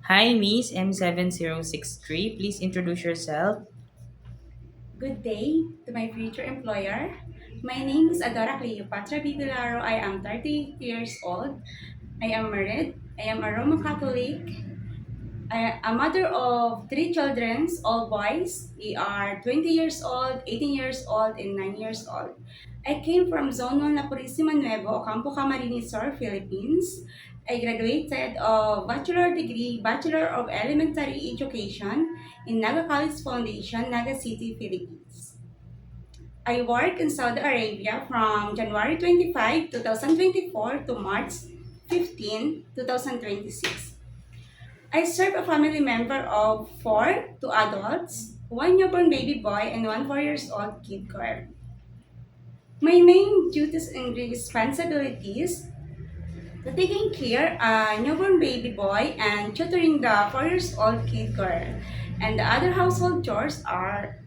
Hi, Miss M7063. Please introduce yourself. Good day to my future employer. My name is Adora Cleopatra Bibilaro. I am 30 years old. I am married. I am a Roman Catholic. I am a mother of three children, all boys. We are 20 years old, 18 years old, and 9 years old. I came from Zone 1 La Purisima Nuevo, Campo Camarines Sur, Philippines. I graduated of bachelor degree, Bachelor of Elementary Education in Naga College Foundation, Naga City, Philippines. I worked in Saudi Arabia from January 25, 2024 to March 15, 2026. I serve a family member of four, two adults, one newborn baby boy, and one 4 years old kid girl. My main duties and responsibilities to taking care a newborn baby boy and tutoring the 4 years old kid girl. And the other household chores are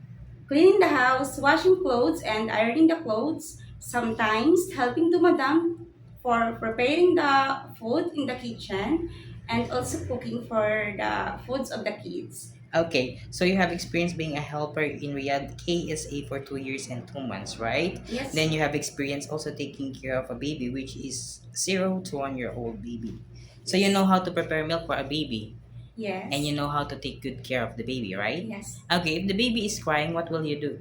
cleaning the house, washing clothes, and ironing the clothes, sometimes helping to madam for preparing the food in the kitchen, and also cooking for the foods of the kids. Okay, so you have experience being a helper in Riyadh KSA for 2 years and 2 months, right? Yes, Then you have experience also taking care of a baby, which is 0 to 1 year old baby. So you yes, know how to prepare milk for a baby, and you yes, know how to take good care of the baby, right? yes. Okay, if the baby is crying, what will you do?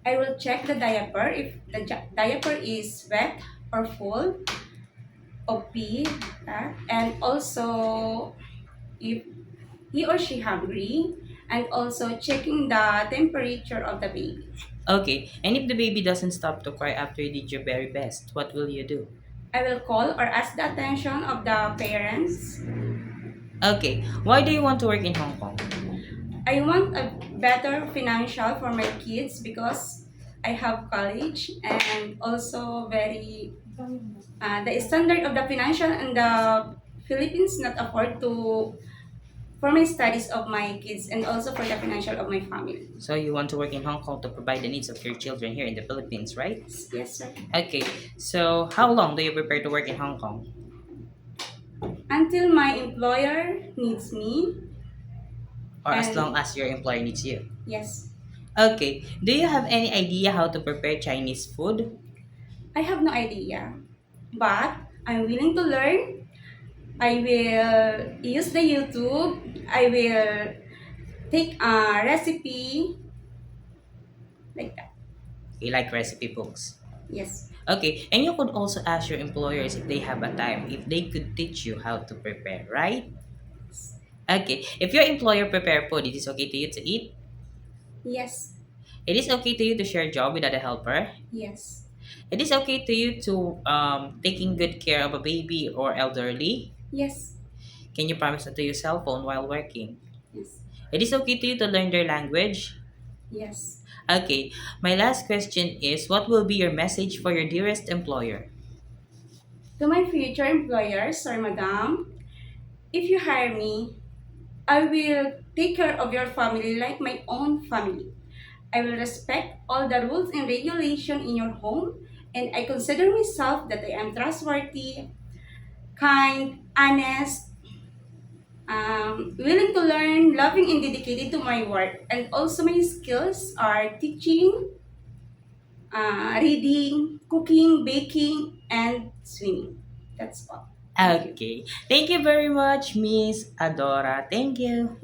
I will check the diaper if the diaper is wet or full of pee, and also if he or she hungry, and also checking the temperature of the baby. Okay, and if the baby doesn't stop to cry after you did your very best, what will you do? I will call or ask the attention of the parents. Okay, why do you want to work in Hong Kong? I want a better financial for my kids because I have college and also very the standard of the financial in the Philippines not afford to for my studies of my kids and also for the financial of my family. So you want to work in Hong Kong to provide the needs of your children here in the Philippines, right? Yes, sir. Okay, so how long do you prepare to work in Hong Kong? Until my employer needs me Or as long and as your employer needs you? yes, Okay, do you have any idea how to prepare Chinese food? I have no idea, but I'm willing to learn. I will use the YouTube. I will take a recipe like that. You like recipe books? Yes. Okay, and you could also ask your employers if they have a time, if they could teach you how to prepare, right? Okay, if your employer prepare food, it is okay to you to eat. Yes. It is okay to you to share a job without a helper. Yes. It is okay to you to taking good care of a baby or elderly. Yes. Can you promise not to use cell phone while working? Yes. It is okay to you to learn their language. Yes. Okay, my last question is what will be your message for your dearest employer? To my future employers or madam, if you hire me, I will take care of your family like my own family. I will respect all the rules and regulation in your home, and I consider myself that I am trustworthy, kind, honest, willing to learn, loving, and dedicated to my work. And also, my skills are teaching, reading, cooking, baking, and swimming. That's all. Thank you. Okay, thank you very much, Miss Adora. Thank you.